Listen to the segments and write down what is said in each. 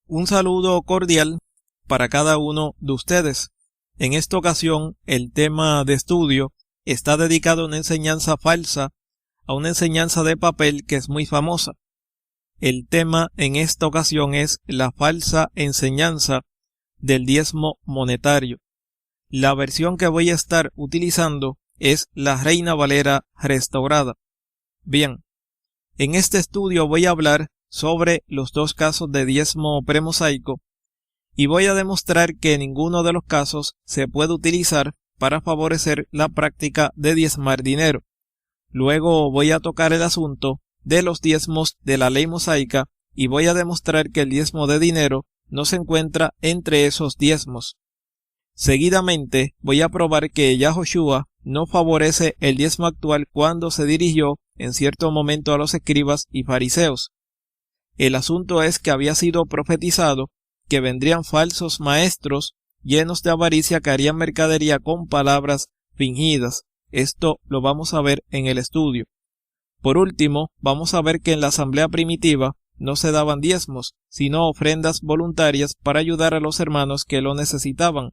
Un saludo cordial para cada uno de ustedes. En esta ocasión, el tema de estudio está dedicado a una enseñanza falsa, a una enseñanza de papel que es muy famosa. El tema en esta ocasión es la falsa enseñanza del diezmo monetario. La versión que voy a estar utilizando es la Reina Valera restaurada. Bien, en este estudio voy a hablar sobre los dos casos de diezmo premosaico y voy a demostrar que ninguno de los casos se puede utilizar para favorecer la práctica de diezmar dinero. Luego voy a tocar el asunto de los diezmos de la ley mosaica y voy a demostrar que el diezmo de dinero no se encuentra entre esos diezmos. Seguidamente voy a probar que Yahoshua no favorece el diezmo actual cuando se dirigió en cierto momento a los escribas y fariseos. El asunto es que había sido profetizado que vendrían falsos maestros llenos de avaricia que harían mercadería con palabras fingidas. Esto lo vamos a ver en el estudio. Por último, vamos a ver que en la asamblea primitiva no se daban diezmos, sino ofrendas voluntarias para ayudar a los hermanos que lo necesitaban.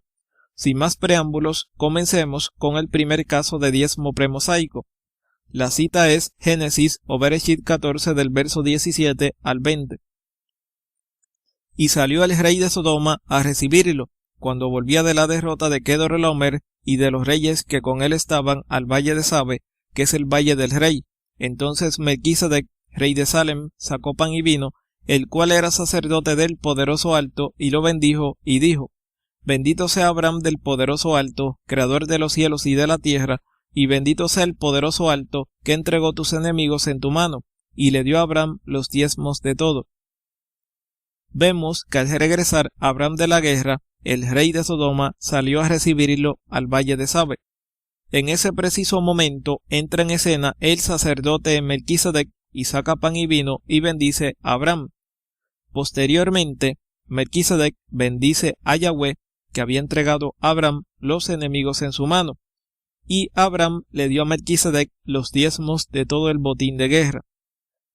Sin más preámbulos, comencemos con el primer caso de diezmo premosaico. La cita es Génesis o Bereshit 14 del verso 17 al 20. Y salió el rey de Sodoma a recibirlo, cuando volvía de la derrota de Kedorlaomer y de los reyes que con él estaban al valle de Sabe, que es el valle del rey. Entonces Melquisedec, rey de Salem, sacó pan y vino, el cual era sacerdote del Poderoso Alto, y lo bendijo, y dijo: Bendito sea Abraham del Poderoso Alto, creador de los cielos y de la tierra, y bendito sea el Poderoso Alto, que entregó tus enemigos en tu mano, y le dio a Abraham los diezmos de todo. Vemos que al regresar Abraham de la guerra, el rey de Sodoma salió a recibirlo al valle de Sabe. En ese preciso momento entra en escena el sacerdote Melquisedec y saca pan y vino y bendice a Abraham. Posteriormente, Melquisedec bendice a Yahweh, que había entregado a Abraham los enemigos en su mano, y Abraham le dio a Melquisedec los diezmos de todo el botín de guerra.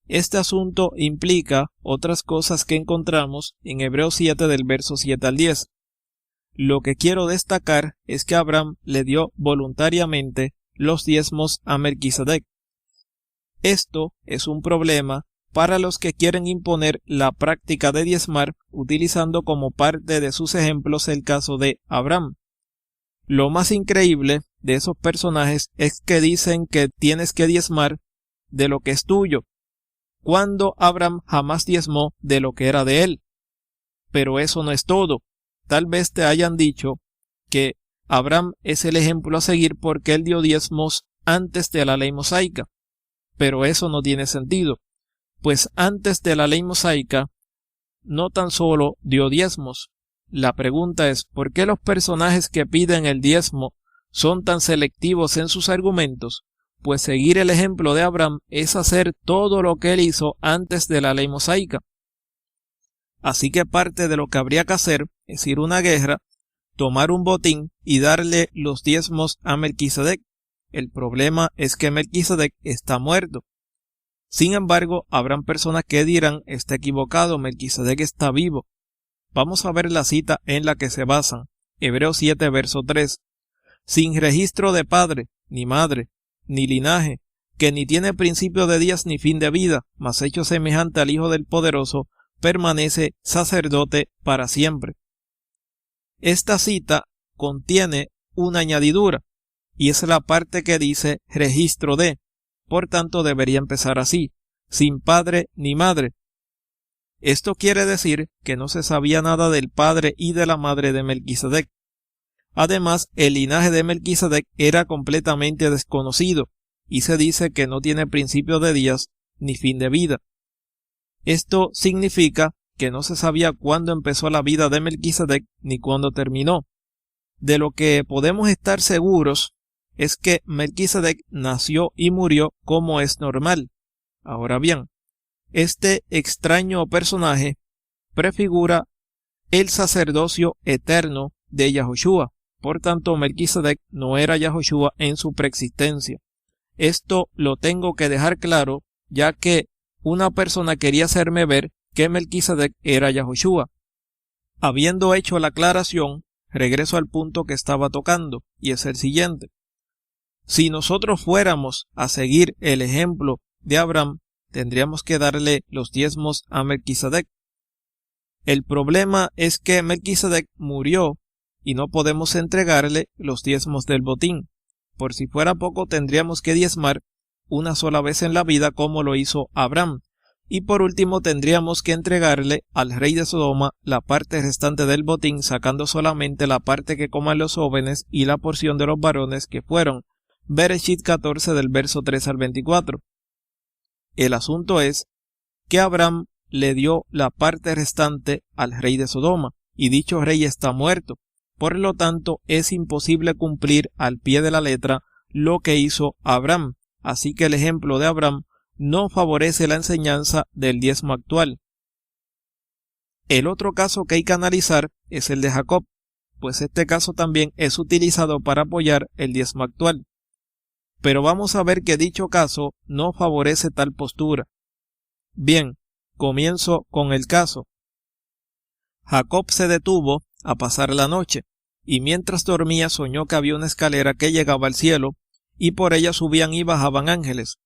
Este asunto implica otras cosas que encontramos en Hebreos 7 del verso 7 al 10. Lo que quiero destacar es que Abraham le dio voluntariamente los diezmos a Melquisedec. Esto es un problema para los que quieren imponer la práctica de diezmar utilizando como parte de sus ejemplos el caso de Abraham. Lo más increíble de esos personajes es que dicen que tienes que diezmar de lo que es tuyo, cuando Abraham jamás diezmó de lo que era de él. Pero eso no es todo. Tal vez te hayan dicho que Abraham es el ejemplo a seguir porque él dio diezmos antes de la ley mosaica. Pero eso no tiene sentido, pues antes de la ley mosaica no tan solo dio diezmos. La pregunta es, ¿por qué los personajes que piden el diezmo son tan selectivos en sus argumentos? Pues seguir el ejemplo de Abraham es hacer todo lo que él hizo antes de la ley mosaica. Así que parte de lo que habría que hacer es ir a una guerra, tomar un botín y darle los diezmos a Melquisedec. El problema es que Melquisedec está muerto. Sin embargo, habrán personas que dirán: está equivocado, Melquisedec está vivo. Vamos a ver la cita en la que se basan. Hebreos 7 verso 3. Sin registro de padre, ni madre, ni linaje, que ni tiene principio de días ni fin de vida, mas hecho semejante al Hijo del Poderoso, permanece sacerdote para siempre. Esta cita contiene una añadidura, y es la parte que dice registro de. Por tanto, debería empezar así: sin padre ni madre. Esto quiere decir que no se sabía nada del padre y de la madre de Melquisedec. Además, el linaje de Melquisedec era completamente desconocido, y se dice que no tiene principio de días ni fin de vida. Esto significa que no se sabía cuándo empezó la vida de Melquisedec ni cuándo terminó. De lo que podemos estar seguros es que Melquisedec nació y murió como es normal. Ahora bien, este extraño personaje prefigura el sacerdocio eterno de Yahoshua. Por tanto, Melquisedec no era Yahoshua en su preexistencia. Esto lo tengo que dejar claro, ya que una persona quería hacerme ver que Melquisedec era Yahoshua. Habiendo hecho la aclaración, regreso al punto que estaba tocando, y es el siguiente. Si nosotros fuéramos a seguir el ejemplo de Abraham, tendríamos que darle los diezmos a Melquisedec. El problema es que Melquisedec murió y no podemos entregarle los diezmos del botín. Por si fuera poco, tendríamos que diezmar una sola vez en la vida como lo hizo Abraham. Y por último tendríamos que entregarle al rey de Sodoma la parte restante del botín, sacando solamente la parte que coman los jóvenes y la porción de los varones que fueron. Bereshit 14 del verso 3 al 24. El asunto es que Abraham le dio la parte restante al rey de Sodoma, y dicho rey está muerto. Por lo tanto, es imposible cumplir al pie de la letra lo que hizo Abraham. Así que el ejemplo de Abraham no favorece la enseñanza del diezmo actual. El otro caso que hay que analizar es el de Jacob, pues este caso también es utilizado para apoyar el diezmo actual. Pero vamos a ver que dicho caso no favorece tal postura. Bien, comienzo con el caso. Jacob se detuvo a pasar la noche, y mientras dormía soñó que había una escalera que llegaba al cielo, y por ella subían y bajaban ángeles.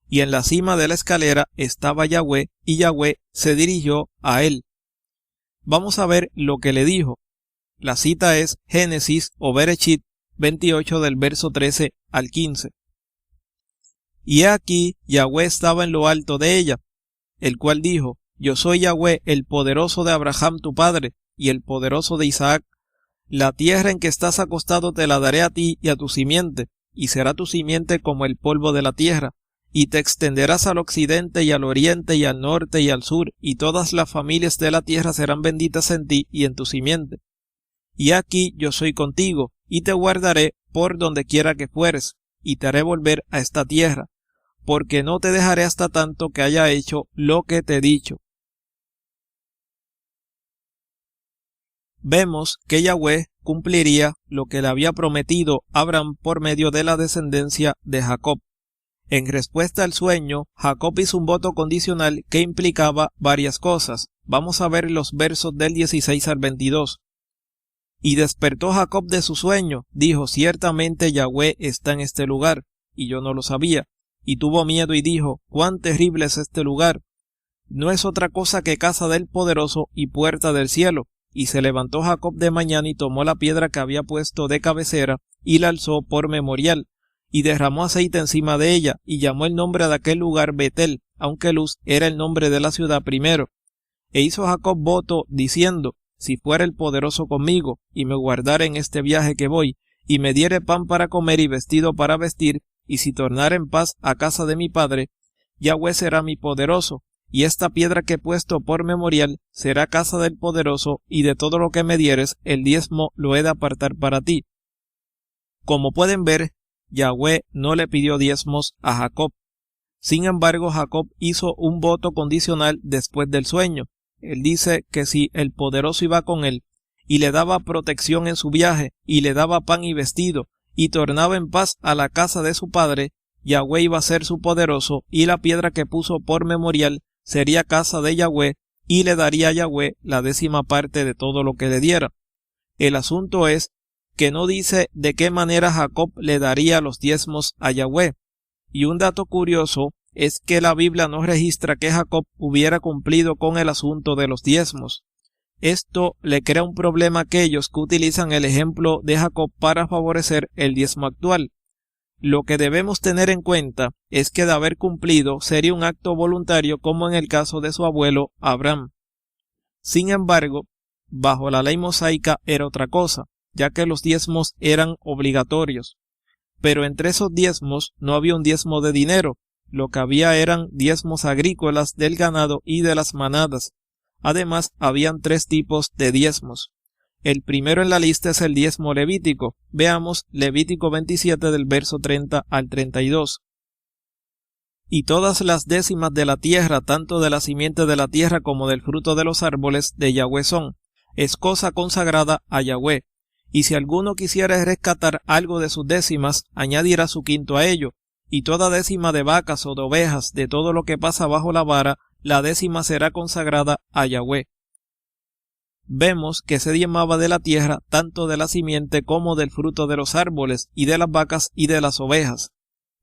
Y en la cima de la escalera estaba Yahweh, y Yahweh se dirigió a él. Vamos a ver lo que le dijo. La cita es Génesis o Bereshit 28 del verso 13 al 15. Y he aquí Yahweh estaba en lo alto de ella, el cual dijo: Yo soy Yahweh, el poderoso de Abraham tu padre, y el poderoso de Isaac. La tierra en que estás acostado te la daré a ti y a tu simiente, y será tu simiente como el polvo de la tierra, y te extenderás al occidente y al oriente y al norte y al sur, y todas las familias de la tierra serán benditas en ti y en tu simiente. Y aquí yo soy contigo, y te guardaré por donde quiera que fueres, y te haré volver a esta tierra, porque no te dejaré hasta tanto que haya hecho lo que te he dicho. Vemos que Yahweh cumpliría lo que le había prometido a Abraham por medio de la descendencia de Jacob. En respuesta al sueño, Jacob hizo un voto condicional que implicaba varias cosas. Vamos a ver los versos del 16 al 22. Y despertó Jacob de su sueño, dijo: Ciertamente Yahweh está en este lugar, y yo no lo sabía. Y tuvo miedo y dijo: Cuán terrible es este lugar. No es otra cosa que casa del poderoso y puerta del cielo. Y se levantó Jacob de mañana y tomó la piedra que había puesto de cabecera y la alzó por memorial, y derramó aceite encima de ella, y llamó el nombre de aquel lugar Betel, aunque Luz era el nombre de la ciudad primero. E hizo Jacob voto, diciendo: Si fuera el poderoso conmigo, y me guardara en este viaje que voy, y me diere pan para comer y vestido para vestir, y si tornara en paz a casa de mi padre, Yahweh será mi poderoso, y esta piedra que he puesto por memorial será casa del poderoso, y de todo lo que me dieres, el diezmo lo he de apartar para ti. Como pueden ver, Yahweh no le pidió diezmos a Jacob. Sin embargo, Jacob hizo un voto condicional después del sueño. Él dice que si el poderoso iba con él, y le daba protección en su viaje, y le daba pan y vestido, y tornaba en paz a la casa de su padre, Yahweh iba a ser su poderoso, y la piedra que puso por memorial sería casa de Yahweh, y le daría a Yahweh la 10ª parte de todo lo que le diera. El asunto es que no dice de qué manera Jacob le daría los diezmos a Yahweh. Y un dato curioso es que la Biblia no registra que Jacob hubiera cumplido con el asunto de los diezmos. Esto le crea un problema a aquellos que utilizan el ejemplo de Jacob para favorecer el diezmo actual. Lo que debemos tener en cuenta es que de haber cumplido sería un acto voluntario, como en el caso de su abuelo Abraham. Sin embargo, bajo la ley mosaica era otra cosa, ya que los diezmos eran obligatorios. Pero entre esos diezmos no había un diezmo de dinero, lo que había eran diezmos agrícolas del ganado y de las manadas. Además, habían 3 tipos de diezmos. El primero en la lista es el diezmo levítico. Veamos Levítico 27 del verso 30 al 32. Y todas las décimas de la tierra, tanto de la simiente de la tierra como del fruto de los árboles, de Yahweh son. Es cosa consagrada a Yahweh. Y si alguno quisiera rescatar algo de sus décimas, añadirá su quinto a ello. Y toda décima de vacas o de ovejas, de todo lo que pasa bajo la vara, la 10ª será consagrada a Yahweh. vemos que se diezmaba de la tierra, tanto de la simiente como del fruto de los árboles, y de las vacas y de las ovejas.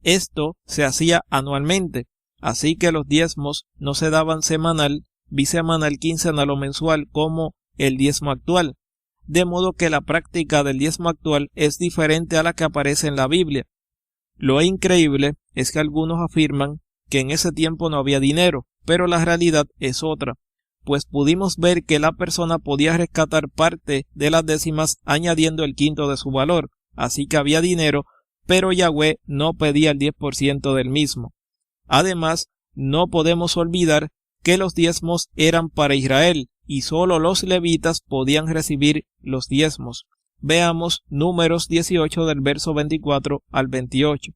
Esto se hacía anualmente, así que los diezmos no se daban semanal, bisemanal, quincenal o mensual como el diezmo actual, de modo que la práctica del diezmo actual es diferente a la que aparece en la Biblia. Lo increíble es que algunos afirman que en ese tiempo no había dinero, pero la realidad es otra, pues pudimos ver que la persona podía rescatar parte de las décimas añadiendo el quinto de su valor, así que había dinero, pero Yahweh no pedía el 10% del mismo. Además, no podemos olvidar que los diezmos eran para Israel y solo los levitas podían recibir los diezmos. Veamos Números 18 del verso 24 al 28.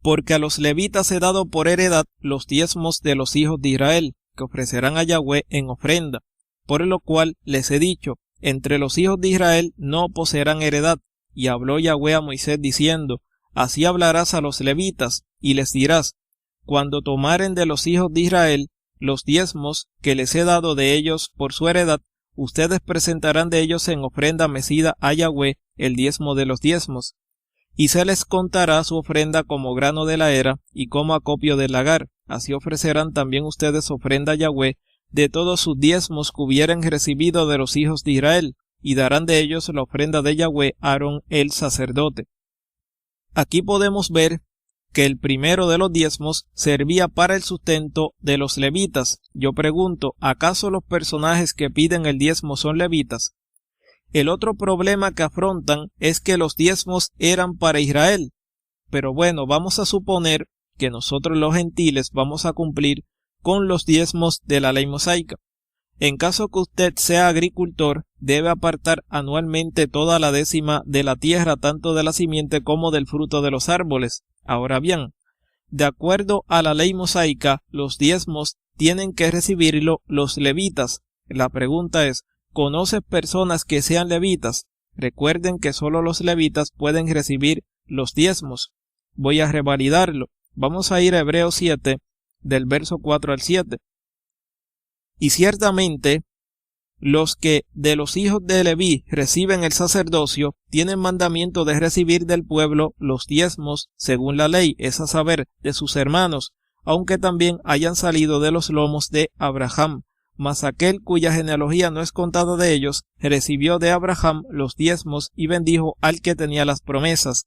Porque a los levitas he dado por heredad los diezmos de los hijos de Israel, que ofrecerán a Yahweh en ofrenda, por lo cual les he dicho, entre los hijos de Israel no poseerán heredad. Y habló Yahweh a Moisés diciendo, así hablarás a los levitas, y les dirás, cuando tomaren de los hijos de Israel los diezmos que les he dado de ellos por su heredad, ustedes presentarán de ellos en ofrenda mecida a Yahweh el diezmo de los diezmos. Y se les contará su ofrenda como grano de la era y como acopio del lagar. Así ofrecerán también ustedes ofrenda a Yahweh de todos sus diezmos que hubieren recibido de los hijos de Israel, y darán de ellos la ofrenda de Yahweh a Aarón el sacerdote. Aquí podemos ver que el primero de los diezmos servía para el sustento de los levitas. Yo pregunto, ¿acaso los personajes que piden el diezmo son levitas? El otro problema que afrontan es que los diezmos eran para Israel. Pero bueno, vamos a suponer que nosotros los gentiles vamos a cumplir con los diezmos de la ley mosaica. En caso que usted sea agricultor, debe apartar anualmente toda la décima de la tierra, tanto de la simiente como del fruto de los árboles. Ahora bien, de acuerdo a la ley mosaica, los diezmos tienen que recibirlo los levitas. La pregunta es, ¿conoces personas que sean levitas? Recuerden que solo los levitas pueden recibir los diezmos. Voy a revalidarlo. Vamos a ir a Hebreos 7, del verso 4 al 7. Y ciertamente, los que de los hijos de Leví reciben el sacerdocio, tienen mandamiento de recibir del pueblo los diezmos según la ley, es a saber, de sus hermanos, aunque también hayan salido de los lomos de Abraham. Mas aquel cuya genealogía no es contada de ellos, recibió de Abraham los diezmos y bendijo al que tenía las promesas.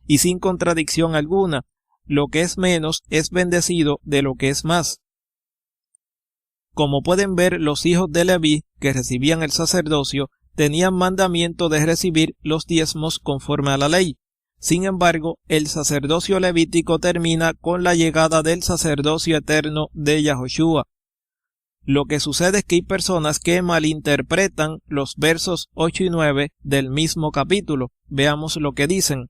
Y sin contradicción alguna, lo que es menos es bendecido de lo que es más. Como pueden ver, los hijos de Leví, que recibían el sacerdocio, tenían mandamiento de recibir los diezmos conforme a la ley. Sin embargo, el sacerdocio levítico termina con la llegada del sacerdocio eterno de Yahoshua. Lo que sucede es que hay personas que malinterpretan los versos 8 y 9 del mismo capítulo. Veamos lo que dicen.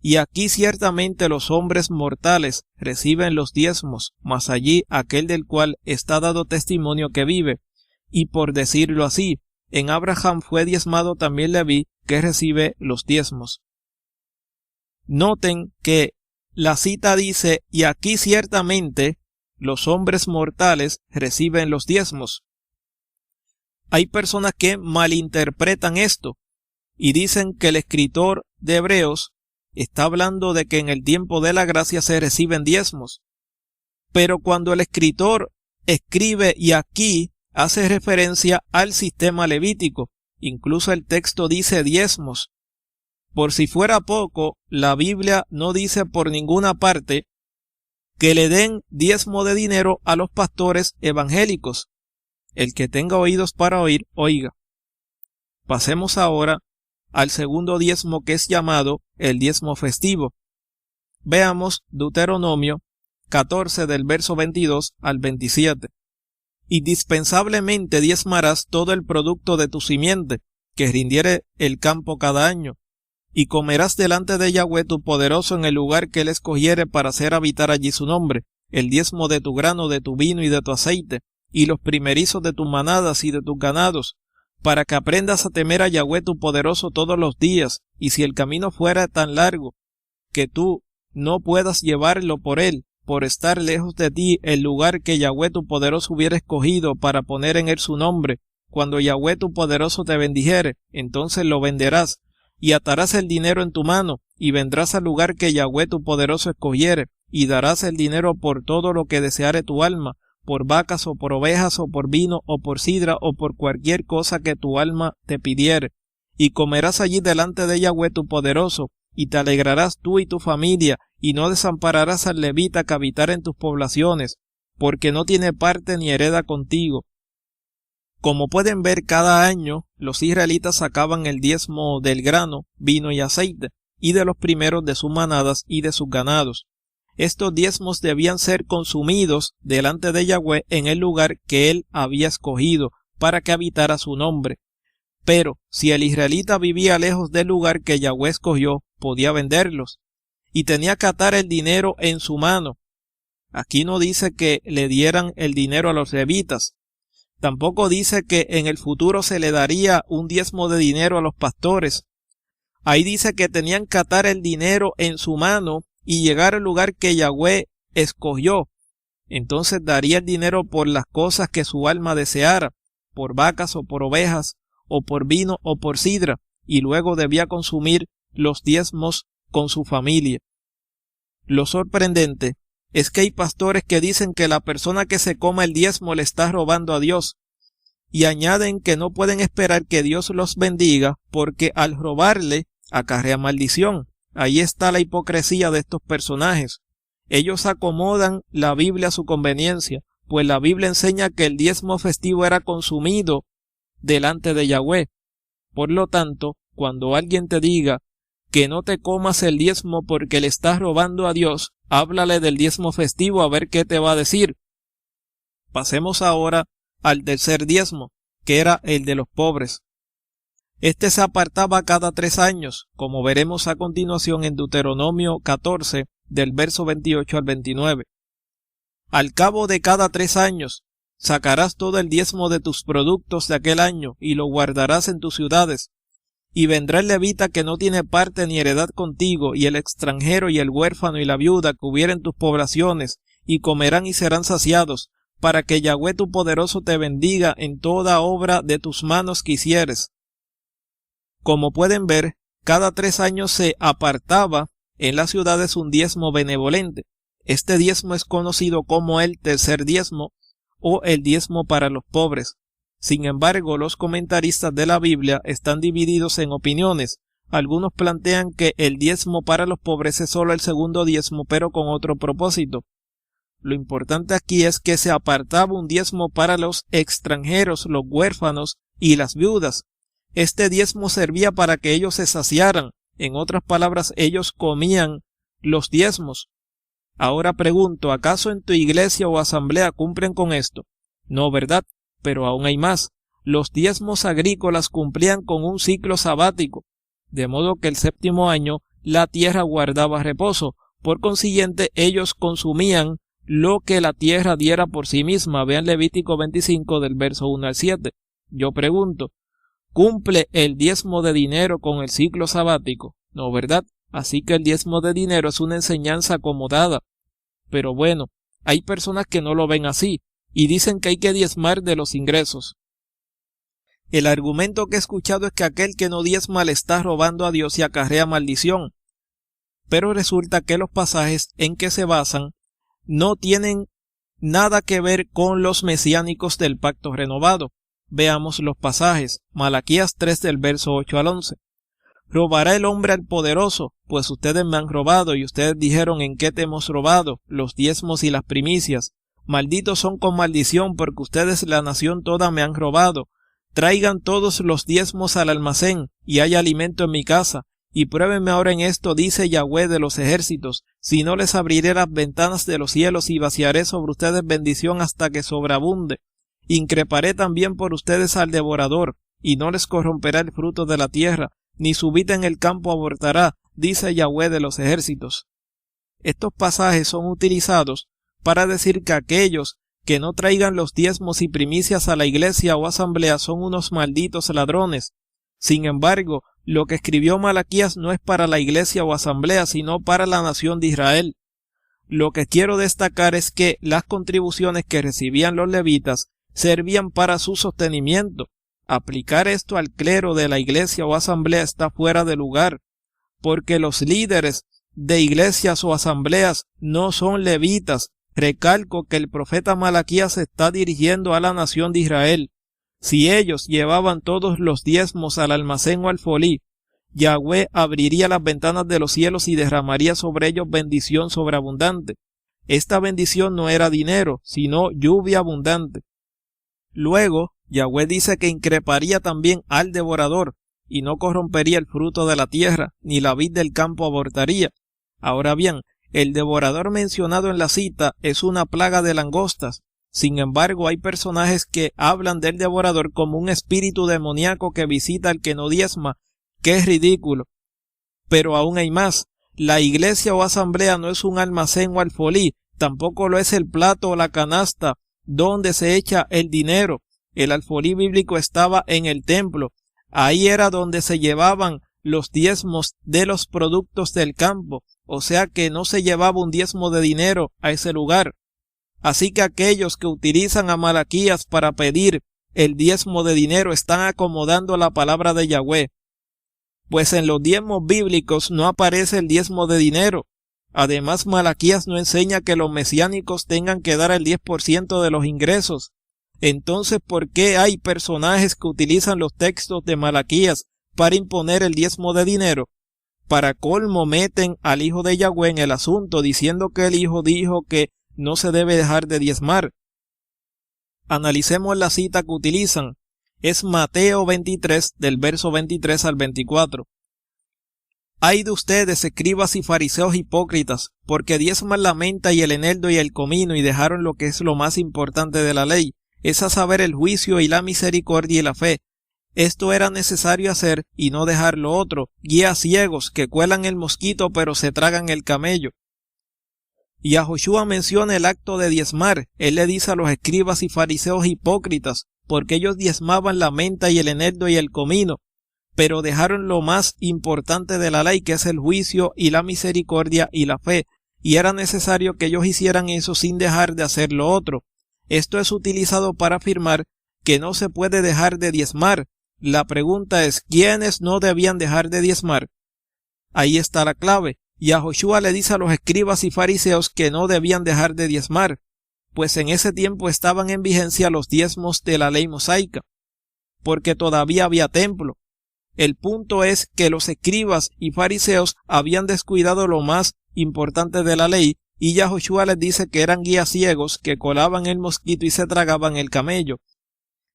Y aquí ciertamente los hombres mortales reciben los diezmos, mas allí aquel del cual está dado testimonio que vive. Y por decirlo así, en Abraham fue diezmado también Leví, que recibe los diezmos. Noten que la cita dice, y aquí ciertamente los hombres mortales reciben los diezmos. Hay personas que malinterpretan esto y dicen que el escritor de Hebreos está hablando de que en el tiempo de la gracia se reciben diezmos. Pero cuando el escritor escribe y aquí hace referencia al sistema levítico, incluso el texto dice diezmos. Por si fuera poco, la Biblia no dice por ninguna parte que le den diezmo de dinero a los pastores evangélicos. El que tenga oídos para oír, oiga. Pasemos ahora al segundo diezmo, que es llamado el diezmo festivo. Veamos Deuteronomio 14 del verso 22 al 27. Y dispensablemente diezmarás todo el producto de tu simiente, que rindiere el campo cada año, y comerás delante de Yahweh tu poderoso en el lugar que él escogiere para hacer habitar allí su nombre, el diezmo de tu grano, de tu vino y de tu aceite, y los primerizos de tus manadas y de tus ganados, para que aprendas a temer a Yahweh tu poderoso todos los días, y si el camino fuera tan largo que tú no puedas llevarlo por él, por estar lejos de ti el lugar que Yahweh tu poderoso hubiera escogido para poner en él su nombre, cuando Yahweh tu poderoso te bendijere, entonces lo venderás, y atarás el dinero en tu mano, y vendrás al lugar que Yahweh tu poderoso escogiere, y darás el dinero por todo lo que deseare tu alma, por vacas o por ovejas o por vino o por sidra o por cualquier cosa que tu alma te pidiere. Y comerás allí delante de Yahweh tu poderoso, y te alegrarás tú y tu familia, y no desampararás al levita que habitar en tus poblaciones, porque no tiene parte ni hereda contigo. Como pueden ver, cada año los israelitas sacaban el diezmo del grano, vino y aceite, y de los primeros de sus manadas y de sus ganados. Estos diezmos debían ser consumidos delante de Yahweh en el lugar que él había escogido para que habitara su nombre. Pero si el israelita vivía lejos del lugar que Yahweh escogió, podía venderlos, y tenía que atar el dinero en su mano. Aquí no dice que le dieran el dinero a los levitas. Tampoco dice que en el futuro se le daría un diezmo de dinero a los pastores. Ahí dice que tenían que atar el dinero en su mano y llegar al lugar que Yahweh escogió. Entonces daría el dinero por las cosas que su alma deseara, por vacas o por ovejas, o por vino o por sidra, y luego debía consumir los diezmos con su familia. Lo sorprendente es que hay pastores que dicen que la persona que se coma el diezmo le está robando a Dios, y añaden que no pueden esperar que Dios los bendiga porque al robarle acarrea maldición. Ahí está la hipocresía de estos personajes. Ellos acomodan la Biblia a su conveniencia, pues la Biblia enseña que el diezmo festivo era consumido delante de Yahweh. Por lo tanto, cuando alguien te diga que no te comas el diezmo porque le estás robando a Dios, háblale del diezmo festivo a ver qué te va a decir. Pasemos ahora al tercer diezmo, que era el de los pobres. Este se apartaba cada 3 años, como veremos a continuación en Deuteronomio 14, del verso 28 al 29. Al cabo de cada 3 años, sacarás todo el diezmo de tus productos de aquel año y lo guardarás en tus ciudades. Y vendrá el levita que no tiene parte ni heredad contigo, y el extranjero y el huérfano y la viuda que hubiera en tus poblaciones, y comerán y serán saciados, para que Yahweh tu poderoso te bendiga en toda obra de tus manos que hicieres. Como pueden ver, cada 3 años se apartaba en las ciudades un diezmo benevolente. Este diezmo es conocido como el tercer diezmo o el diezmo para los pobres. Sin embargo, los comentaristas de la Biblia están divididos en opiniones. Algunos plantean que el diezmo para los pobres es solo el segundo diezmo, pero con otro propósito. Lo importante aquí es que se apartaba un diezmo para los extranjeros, los huérfanos y las viudas. Este diezmo servía para que ellos se saciaran. En otras palabras, ellos comían los diezmos. Ahora pregunto, ¿acaso en tu iglesia o asamblea cumplen con esto? No, ¿verdad? Pero aún hay más. Los diezmos agrícolas cumplían con un ciclo sabático, de modo que el 7º año la tierra guardaba reposo. Por consiguiente, ellos consumían lo que la tierra diera por sí misma. Vean Levítico 25 del verso 1 al 7. Yo pregunto, ¿cumple el diezmo de dinero con el ciclo sabático? No, ¿verdad? Así que el diezmo de dinero es una enseñanza acomodada. Pero bueno, hay personas que no lo ven así y dicen que hay que diezmar de los ingresos. El argumento que he escuchado es que aquel que no diezma le está robando a Dios y acarrea maldición. Pero resulta que los pasajes en que se basan no tienen nada que ver con los mesiánicos del pacto renovado. Veamos los pasajes. Malaquías 3 del verso 8 al 11. ¿Robará el hombre al poderoso? Pues ustedes me han robado, y ustedes dijeron: ¿en qué te hemos robado? Los diezmos y las primicias. Malditos son con maldición, porque ustedes, la nación toda, me han robado. Traigan todos los diezmos al almacén, y haya alimento en mi casa. Y pruébenme ahora en esto, dice Yahweh de los ejércitos, si no les abriré las ventanas de los cielos y vaciaré sobre ustedes bendición hasta que sobreabunde. Increparé también por ustedes al devorador, y no les corromperá el fruto de la tierra, ni su vida en el campo abortará, dice Yahweh de los ejércitos. Estos pasajes son utilizados para decir que aquellos que no traigan los diezmos y primicias a la iglesia o asamblea son unos malditos ladrones. Sin embargo, lo que escribió Malaquías no es para la iglesia o asamblea, sino para la nación de Israel. Lo que quiero destacar es que las contribuciones que recibían los levitas servían para su sostenimiento. Aplicar esto al clero de la iglesia o asamblea está fuera de lugar, porque los líderes de iglesias o asambleas no son levitas. Recalco que el profeta Malaquías se está dirigiendo a la nación de Israel. Si ellos llevaban todos los diezmos al almacén o alfolí, Yahweh abriría las ventanas de los cielos y derramaría sobre ellos bendición sobreabundante. Esta bendición no era dinero, sino lluvia abundante. Luego, Yahweh dice que increparía también al devorador, y no corrompería el fruto de la tierra, ni la vid del campo abortaría. Ahora bien, el devorador mencionado en la cita es una plaga de langostas. Sin embargo, hay personajes que hablan del devorador como un espíritu demoníaco que visita al que no diezma, que es ridículo. Pero aún hay más. La iglesia o asamblea no es un almacén o alfolí, tampoco lo es el plato o la canasta donde se echa el dinero. El alfolí bíblico estaba en el templo. Ahí era donde se llevaban los diezmos de los productos del campo, o sea que no se llevaba un diezmo de dinero a ese lugar. Así que aquellos que utilizan a Malaquías para pedir el diezmo de dinero están acomodando la palabra de Yahweh, pues en los diezmos bíblicos no aparece el diezmo de dinero. Además, Malaquías no enseña que los mesiánicos tengan que dar el 10% de los ingresos. Entonces, ¿por qué hay personajes que utilizan los textos de Malaquías para imponer el diezmo de dinero? Para colmo, meten al hijo de Yahweh en el asunto, diciendo que el hijo dijo que no se debe dejar de diezmar. Analicemos la cita que utilizan. Es Mateo 23, del verso 23 al 24. Ay de ustedes, escribas y fariseos hipócritas, porque diezman la menta y el eneldo y el comino y dejaron lo que es lo más importante de la ley, es a saber el juicio y la misericordia y la fe. Esto era necesario hacer y no dejar lo otro, guías ciegos que cuelan el mosquito pero se tragan el camello. Y a Joshua menciona el acto de diezmar. Él le dice a los escribas y fariseos hipócritas, porque ellos diezmaban la menta y el eneldo y el comino, pero dejaron lo más importante de la ley, que es el juicio y la misericordia y la fe, y era necesario que ellos hicieran eso sin dejar de hacer lo otro. Esto es utilizado para afirmar que no se puede dejar de diezmar. La pregunta es, ¿quiénes no debían dejar de diezmar? Ahí está la clave. Y a Joshua le dice a los escribas y fariseos que no debían dejar de diezmar, pues en ese tiempo estaban en vigencia los diezmos de la ley mosaica, porque todavía había templo. El punto es que los escribas y fariseos habían descuidado lo más importante de la ley, y ya Joshua les dice que eran guías ciegos que colaban el mosquito y se tragaban el camello.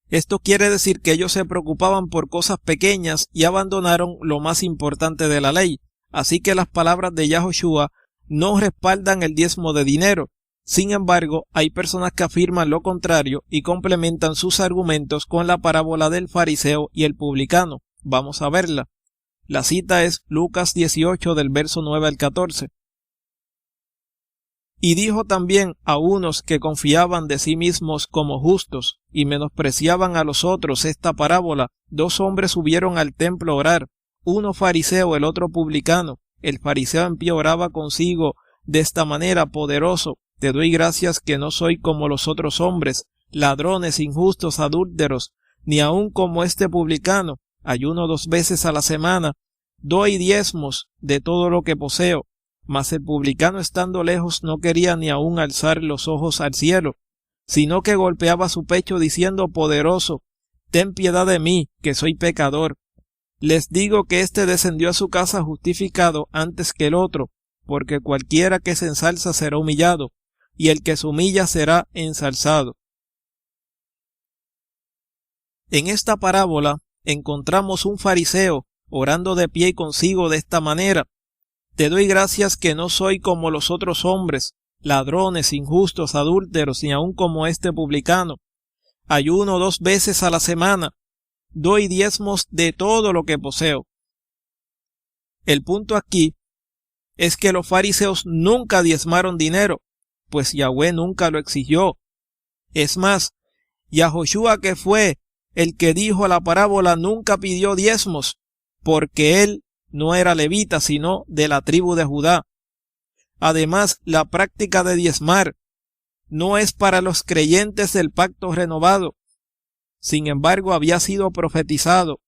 Esto quiere decir que ellos se preocupaban por cosas pequeñas y abandonaron lo más importante de la ley. Así que las palabras de Yahoshua no respaldan el diezmo de dinero. Sin embargo, hay personas que afirman lo contrario y complementan sus argumentos con la parábola del fariseo y el publicano. Vamos a verla. La cita es Lucas 18 del verso 9 al 14. Y dijo también a unos que confiaban de sí mismos como justos y menospreciaban a los otros esta parábola. Dos hombres subieron al templo a orar, uno fariseo, el otro publicano. El fariseo en pie oraba consigo de esta manera: poderoso, te doy gracias que no soy como los otros hombres, ladrones, injustos, adúlteros, ni aun como este publicano. Ayuno 2 veces a la semana, doy diezmos de todo lo que poseo. Mas el publicano, estando lejos, no quería ni aun alzar los ojos al cielo, sino que golpeaba su pecho diciendo: poderoso, ten piedad de mí, que soy pecador. Les digo que éste descendió a su casa justificado antes que el otro, porque cualquiera que se ensalza será humillado, y el que se humilla será ensalzado. En esta parábola encontramos un fariseo orando de pie y consigo de esta manera: te doy gracias que no soy como los otros hombres, ladrones, injustos, adúlteros, ni aun como este publicano. Ayuno 2 veces a la semana, doy diezmos de todo lo que poseo. El punto aquí es que los fariseos nunca diezmaron dinero, pues Yahweh nunca lo exigió. Es más, Yahoshua, que fue el que dijo la parábola, nunca pidió diezmos, porque él no era levita, sino de la tribu de Judá. Además, la práctica de diezmar no es para los creyentes del pacto renovado, Sin embargo, había sido profetizado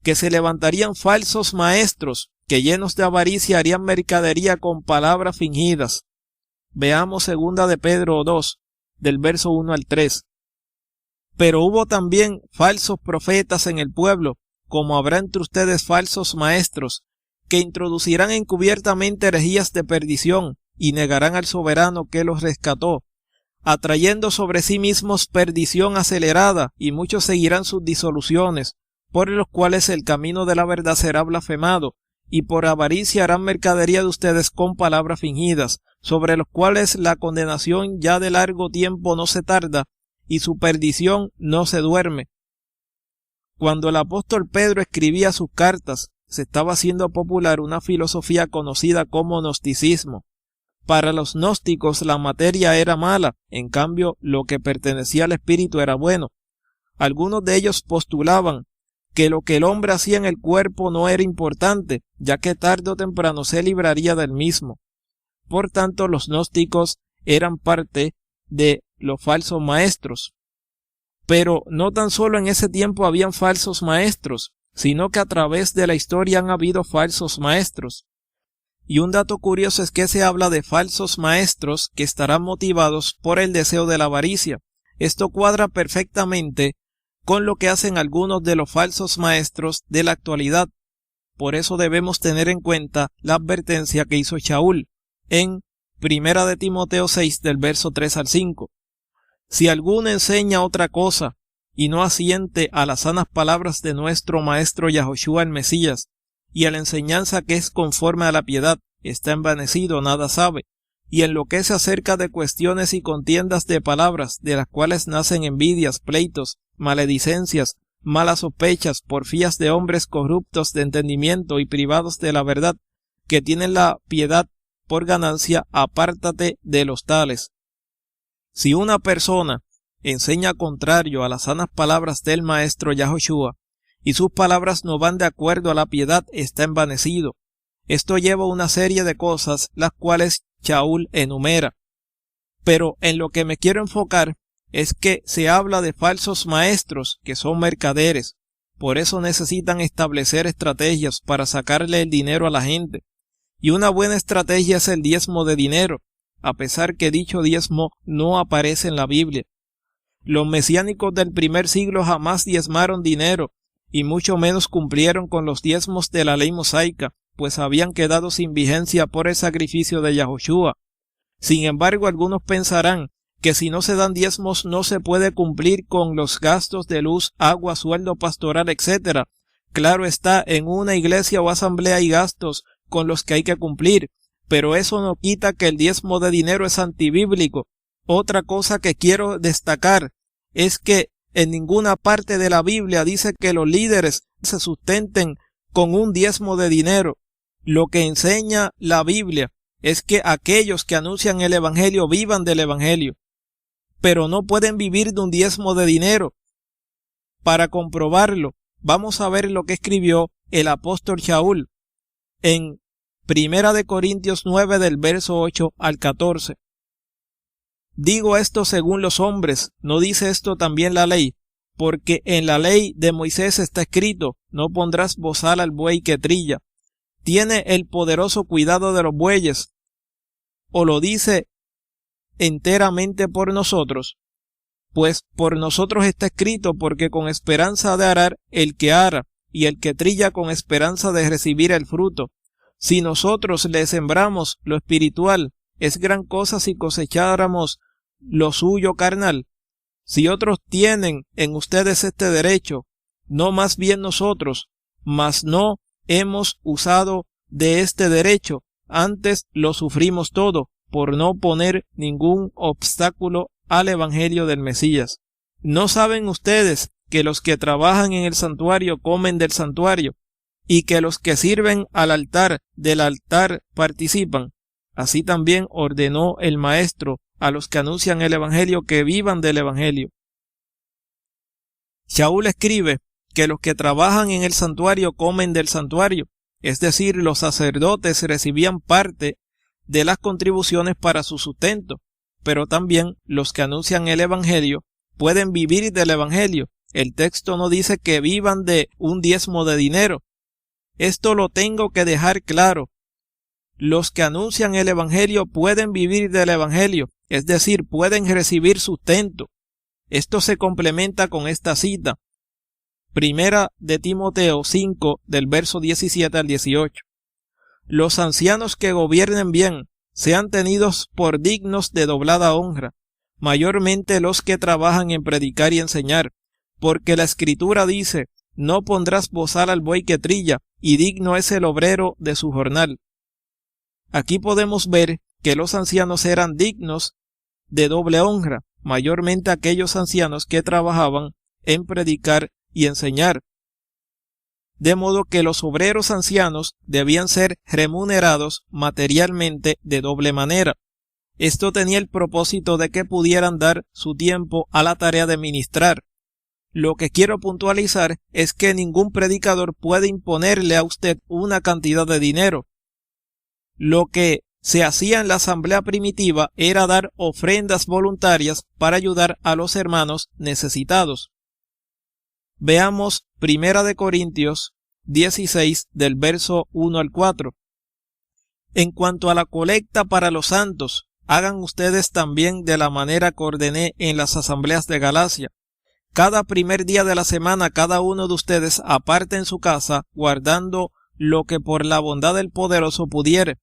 que se levantarían falsos maestros que llenos de avaricia harían mercadería con palabras fingidas. Veamos 2 de Pedro 2, del verso 1 al 3. Pero hubo también falsos profetas en el pueblo, como habrá entre ustedes falsos maestros, que introducirán encubiertamente herejías de perdición y negarán al soberano que los rescató, atrayendo sobre sí mismos perdición acelerada, y muchos seguirán sus disoluciones, por los cuales el camino de la verdad será blasfemado, y por avaricia harán mercadería de ustedes con palabras fingidas, sobre los cuales la condenación ya de largo tiempo no se tarda, y su perdición no se duerme. Cuando el apóstol Pedro escribía sus cartas, se estaba haciendo popular una filosofía conocida como gnosticismo. Para los gnósticos la materia era mala, en cambio lo que pertenecía al espíritu era bueno. Algunos de ellos postulaban que lo que el hombre hacía en el cuerpo no era importante, ya que tarde o temprano se libraría del mismo. Por tanto, los gnósticos eran parte de los falsos maestros. Pero no tan solo en ese tiempo habían falsos maestros, sino que a través de la historia han habido falsos maestros. Y un dato curioso es que se habla de falsos maestros que estarán motivados por el deseo de la avaricia. Esto cuadra perfectamente con lo que hacen algunos de los falsos maestros de la actualidad. Por eso debemos tener en cuenta la advertencia que hizo Shaul en 1 de Timoteo 6 del verso 3 al 5. Si alguno enseña otra cosa y no asiente a las sanas palabras de nuestro maestro Yahoshua el Mesías y a la enseñanza que es conforme a la piedad, está envanecido, nada sabe, y enloquece acerca de cuestiones y contiendas de palabras, de las cuales nacen envidias, pleitos, maledicencias, malas sospechas, porfías de hombres corruptos de entendimiento y privados de la verdad, que tienen la piedad por ganancia. Apártate de los tales. Si una persona enseña contrario a las sanas palabras del maestro Yahoshua, y sus palabras no van de acuerdo a la piedad, está envanecido. Esto lleva a una serie de cosas, las cuales Shaul enumera. Pero en lo que me quiero enfocar es que se habla de falsos maestros que son mercaderes. Por eso necesitan establecer estrategias para sacarle el dinero a la gente. Y una buena estrategia es el diezmo de dinero, a pesar que dicho diezmo no aparece en la Biblia. Los mesiánicos del primer siglo jamás diezmaron dinero, y mucho menos cumplieron con los diezmos de la ley mosaica, pues habían quedado sin vigencia por el sacrificio de Yahoshua. Sin embargo, algunos pensarán que si no se dan diezmos no se puede cumplir con los gastos de luz, agua, sueldo pastoral, etc. Claro está, en una iglesia o asamblea hay gastos con los que hay que cumplir, pero eso no quita que el diezmo de dinero es antibíblico. Otra cosa que quiero destacar es que en ninguna parte de la Biblia dice que los líderes se sustenten con un diezmo de dinero. Lo que enseña la Biblia es que aquellos que anuncian el Evangelio vivan del Evangelio, pero no pueden vivir de un diezmo de dinero. Para comprobarlo, vamos a ver lo que escribió el apóstol Shaul en 1 de Corintios 9 del verso 8 al 14. Digo esto según los hombres, ¿no dice esto también la ley? Porque en la ley de Moisés está escrito, no pondrás bozal al buey que trilla. ¿Tiene el poderoso cuidado de los bueyes? ¿O lo dice enteramente por nosotros? Pues por nosotros está escrito, porque con esperanza de arar el que ara, y el que trilla con esperanza de recibir el fruto. Si nosotros le sembramos lo espiritual, es gran cosa si cosecháramos lo suyo carnal. Si otros tienen en ustedes este derecho, no más bien nosotros, mas no hemos usado de este derecho, antes lo sufrimos todo, por no poner ningún obstáculo al evangelio del Mesías. ¿No saben ustedes que los que trabajan en el santuario comen del santuario, y que los que sirven al altar del altar participan? Así también ordenó el Maestro a los que anuncian el Evangelio que vivan del Evangelio. Shaul escribe que los que trabajan en el santuario comen del santuario, es decir, los sacerdotes recibían parte de las contribuciones para su sustento, pero también los que anuncian el Evangelio pueden vivir del evangelio. El texto no dice que vivan de un diezmo de dinero. Esto lo tengo que dejar claro. Los que anuncian el evangelio pueden vivir del evangelio, es decir, pueden recibir sustento. Esto se complementa con esta cita. Primera de Timoteo 5, del verso 17 al 18. Los ancianos que gobiernen bien sean tenidos por dignos de doblada honra, mayormente los que trabajan en predicar y enseñar, porque la Escritura dice: no pondrás bozal al buey que trilla, y digno es el obrero de su jornal. Aquí podemos ver que los ancianos eran dignos de doble honra, mayormente aquellos ancianos que trabajaban en predicar y enseñar. De modo que los obreros ancianos debían ser remunerados materialmente de doble manera. Esto tenía el propósito de que pudieran dar su tiempo a la tarea de ministrar. Lo que quiero puntualizar es que ningún predicador puede imponerle a usted una cantidad de dinero. Lo que se hacía en la asamblea primitiva era dar ofrendas voluntarias para ayudar a los hermanos necesitados. Veamos 1 Corintios 16 del verso 1 al 4. En cuanto a la colecta para los santos, hagan ustedes también de la manera que ordené en las asambleas de Galacia. Cada primer día de la semana cada uno de ustedes aparte en su casa, guardando lo que por la bondad del poderoso pudiere,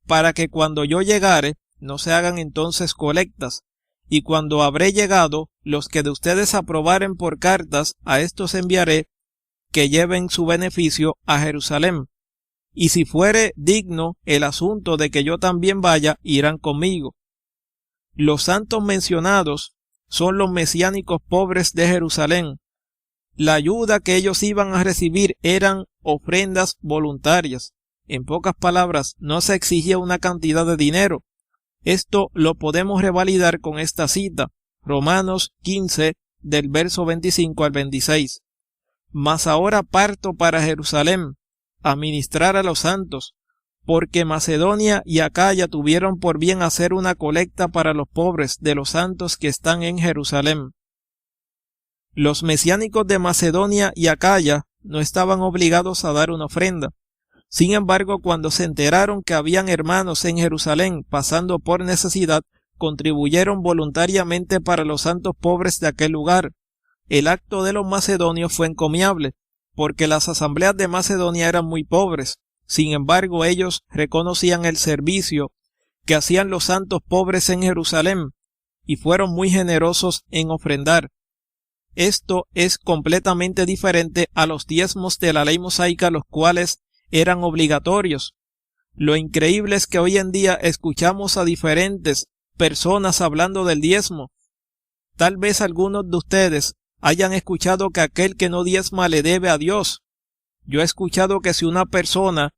para que cuando yo llegare no se hagan entonces colectas. Y cuando habré llegado, los que de ustedes aprobaren por cartas, a estos enviaré, que lleven su beneficio a Jerusalén. Y si fuere digno el asunto de que yo también vaya, irán conmigo. Los santos mencionados son los mesiánicos pobres de Jerusalén. La ayuda que ellos iban a recibir eran ofrendas voluntarias. En pocas palabras, no se exigía una cantidad de dinero. Esto lo podemos revalidar con esta cita, Romanos 15, del verso 25 al 26. Mas ahora parto para Jerusalén, a ministrar a los santos, porque Macedonia y Acaya tuvieron por bien hacer una colecta para los pobres de los santos que están en Jerusalén. Los mesiánicos de Macedonia y Acaya no estaban obligados a dar una ofrenda. Sin embargo, cuando se enteraron que habían hermanos en Jerusalén pasando por necesidad, contribuyeron voluntariamente para los santos pobres de aquel lugar. El acto de los macedonios fue encomiable, porque las asambleas de Macedonia eran muy pobres. Sin embargo, ellos reconocían el servicio que hacían los santos pobres en Jerusalén y fueron muy generosos en ofrendar. Esto es completamente diferente a los diezmos de la ley mosaica, los cuales eran obligatorios. Lo increíble es que hoy en día escuchamos a diferentes personas hablando del diezmo. Tal vez algunos de ustedes hayan escuchado que aquel que no diezma le debe a Dios. Yo he escuchado que si una persona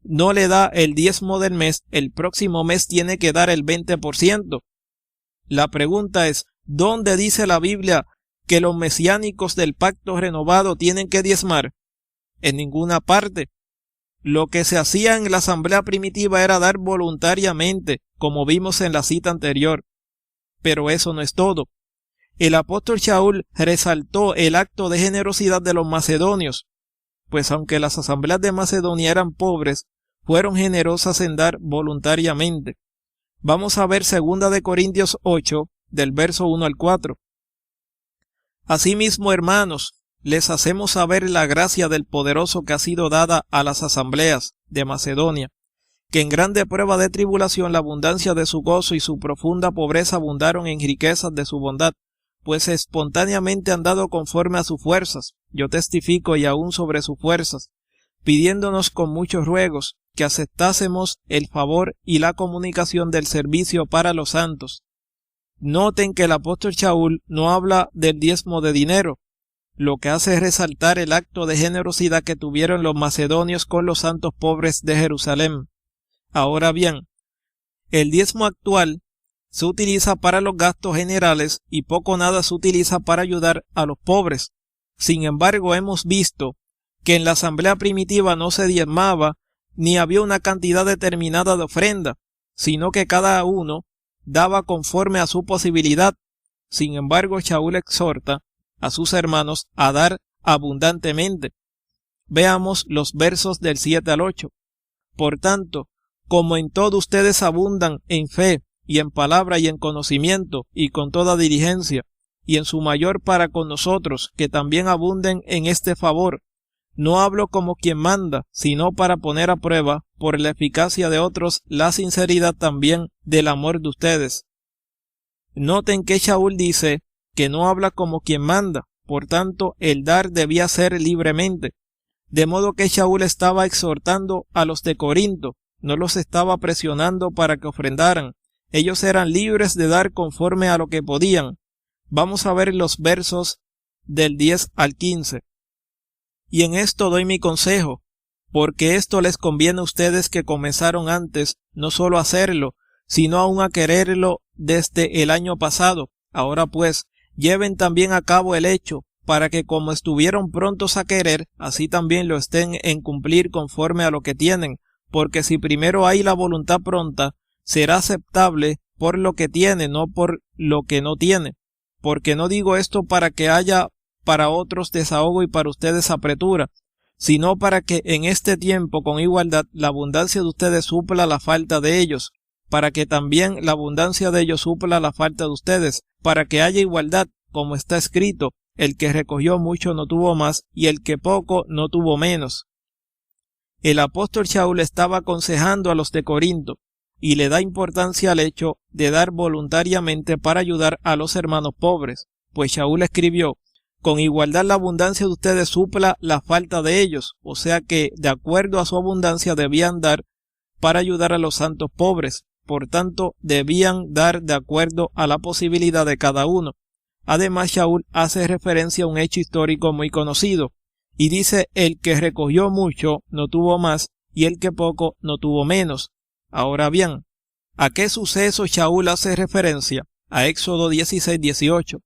no le da el diezmo del mes, el próximo mes tiene que dar el 20%. La pregunta es, ¿dónde dice la Biblia que los mesiánicos del pacto renovado tienen que diezmar? En ninguna parte. Lo que se hacía en la asamblea primitiva era dar voluntariamente, como vimos en la cita anterior. Pero eso no es todo. El apóstol Shaul resaltó el acto de generosidad de los macedonios, pues aunque las asambleas de Macedonia eran pobres, fueron generosas en dar voluntariamente. Vamos a ver 2 Corintios 8, del verso 1 al 4. Asimismo, hermanos, les hacemos saber la gracia del poderoso que ha sido dada a las asambleas de Macedonia, que en grande prueba de tribulación la abundancia de su gozo y su profunda pobreza abundaron en riquezas de su bondad, pues espontáneamente han dado conforme a sus fuerzas, yo testifico y aún sobre sus fuerzas, pidiéndonos con muchos ruegos que aceptásemos el favor y la comunicación del servicio para los santos. Noten que el apóstol Shaul no habla del diezmo de dinero, lo que hace es resaltar el acto de generosidad que tuvieron los macedonios con los santos pobres de Jerusalén. Ahora bien, el diezmo actual se utiliza para los gastos generales y poco o nada se utiliza para ayudar a los pobres. Sin embargo, hemos visto que en la asamblea primitiva no se diezmaba ni había una cantidad determinada de ofrenda, sino que cada uno daba conforme a su posibilidad. Sin embargo, Shaul exhorta a sus hermanos a dar abundantemente. Veamos los versos del 7 al 8. Por tanto, como en todo ustedes abundan en fe y en palabra y en conocimiento y con toda diligencia, y en su mayor para con nosotros, que también abunden en este favor. No hablo como quien manda, sino para poner a prueba, por la eficacia de otros, la sinceridad también del amor de ustedes. Noten que Shaul dice que no habla como quien manda, por tanto el dar debía ser libremente. De modo que Shaul estaba exhortando a los de Corinto, no los estaba presionando para que ofrendaran. Ellos eran libres de dar conforme a lo que podían. Vamos a ver los versos del 10 al 15. Y en esto doy mi consejo, porque esto les conviene a ustedes que comenzaron antes, no solo a hacerlo, sino aún a quererlo desde el año pasado. Ahora pues, lleven también a cabo el hecho, para que como estuvieron prontos a querer, así también lo estén en cumplir conforme a lo que tienen, porque si primero hay la voluntad pronta, será aceptable por lo que tiene, no por lo que no tiene. Porque no digo esto para que haya para otros desahogo y para ustedes apretura, sino para que en este tiempo con igualdad la abundancia de ustedes supla la falta de ellos, para que también la abundancia de ellos supla la falta de ustedes, para que haya igualdad, como está escrito, el que recogió mucho no tuvo más, y el que poco no tuvo menos. El apóstol Shaul estaba aconsejando a los de Corinto, y le da importancia al hecho de dar voluntariamente para ayudar a los hermanos pobres, pues Shaul escribió, con igualdad la abundancia de ustedes supla la falta de ellos, o sea que de acuerdo a su abundancia debían dar para ayudar a los santos pobres, por tanto debían dar de acuerdo a la posibilidad de cada uno. Además, Shaul hace referencia a un hecho histórico muy conocido, y dice, el que recogió mucho no tuvo más, y el que poco no tuvo menos. Ahora bien, ¿a qué suceso Shaul hace referencia? A Éxodo 16:18.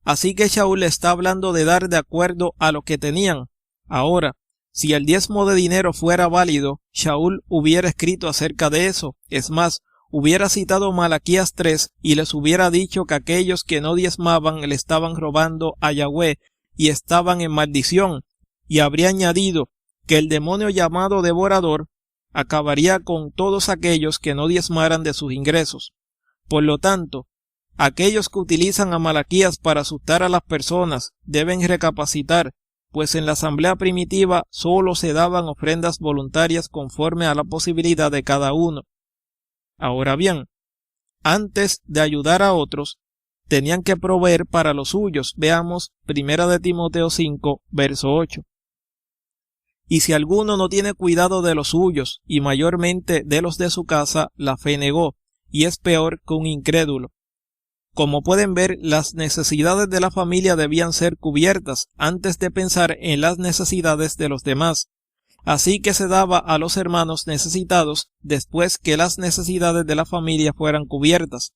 Así que Shaul está hablando de dar de acuerdo a lo que tenían. Ahora, si el diezmo de dinero fuera válido, Shaul hubiera escrito acerca de eso. Es más, hubiera citado Malaquías 3 y les hubiera dicho que aquellos que no diezmaban le estaban robando a Yahweh y estaban en maldición, y habría añadido que el demonio llamado devorador acabaría con todos aquellos que no diezmaran de sus ingresos. Por lo tanto, aquellos que utilizan a Malaquías para asustar a las personas deben recapacitar, pues en la asamblea primitiva solo se daban ofrendas voluntarias conforme a la posibilidad de cada uno. Ahora bien, antes de ayudar a otros, tenían que proveer para los suyos. Veamos 1 Timoteo 5, verso 8. Y si alguno no tiene cuidado de los suyos, y mayormente de los de su casa, la fe negó, y es peor que un incrédulo. Como pueden ver, las necesidades de la familia debían ser cubiertas antes de pensar en las necesidades de los demás. Así que se daba a los hermanos necesitados después que las necesidades de la familia fueran cubiertas.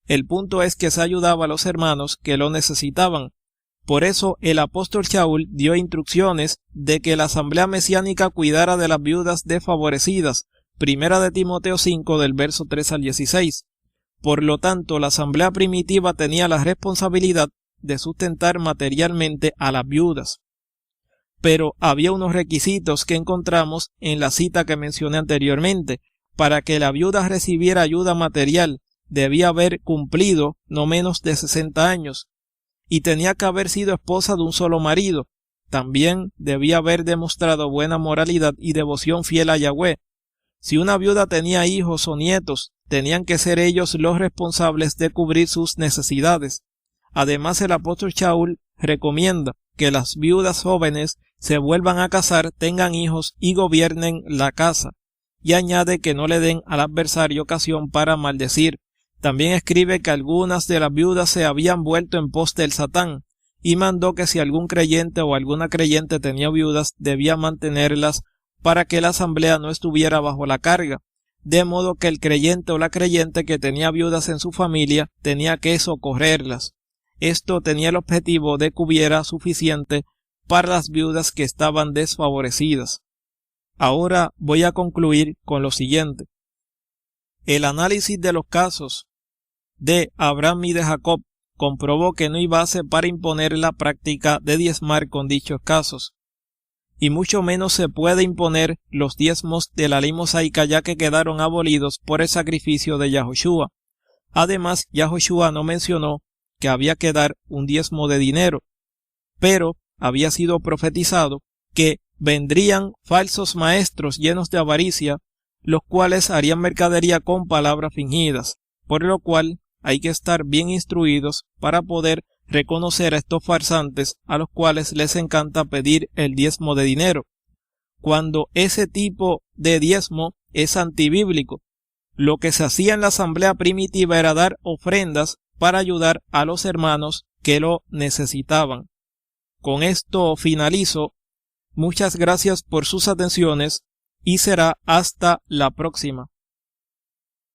El punto es que se ayudaba a los hermanos que lo necesitaban. Por eso el apóstol Shaul dio instrucciones de que la asamblea mesiánica cuidara de las viudas desfavorecidas. 1 Timoteo 5 del verso 3 al 16. Por lo tanto, la asamblea primitiva tenía la responsabilidad de sustentar materialmente a las viudas. Pero había unos requisitos que encontramos en la cita que mencioné anteriormente. Para que la viuda recibiera ayuda material, debía haber cumplido no menos de 60 años, y tenía que haber sido esposa de un solo marido. También debía haber demostrado buena moralidad y devoción fiel a Yahweh. Si una viuda tenía hijos o nietos, tenían que ser ellos los responsables de cubrir sus necesidades. Además, el apóstol Shaul recomienda que las viudas jóvenes se vuelvan a casar, tengan hijos y gobiernen la casa, y añade que no le den al adversario ocasión para maldecir. También escribe que algunas de las viudas se habían vuelto en pos del Satán, y mandó que si algún creyente o alguna creyente tenía viudas, debía mantenerlas para que la asamblea no estuviera bajo la carga, de modo que el creyente o la creyente que tenía viudas en su familia tenía que socorrerlas. Esto tenía el objetivo de que hubiera suficiente para las viudas que estaban desfavorecidas. Ahora voy a concluir con lo siguiente. El análisis de los casos de Abraham y de Jacob comprobó que no hay base para imponer la práctica de diezmar con dichos casos. Y mucho menos se puede imponer los diezmos de la ley mosaica, ya que quedaron abolidos por el sacrificio de Yahoshua. Además, Yahoshua no mencionó que había que dar un diezmo de dinero, pero había sido profetizado que vendrían falsos maestros llenos de avaricia, los cuales harían mercadería con palabras fingidas, por lo cual hay que estar bien instruidos para poder reconocer a estos farsantes a los cuales les encanta pedir el diezmo de dinero, cuando ese tipo de diezmo es antibíblico. Lo que se hacía en la asamblea primitiva era dar ofrendas para ayudar a los hermanos que lo necesitaban. Con esto finalizo. Muchas gracias por sus atenciones y será hasta la próxima.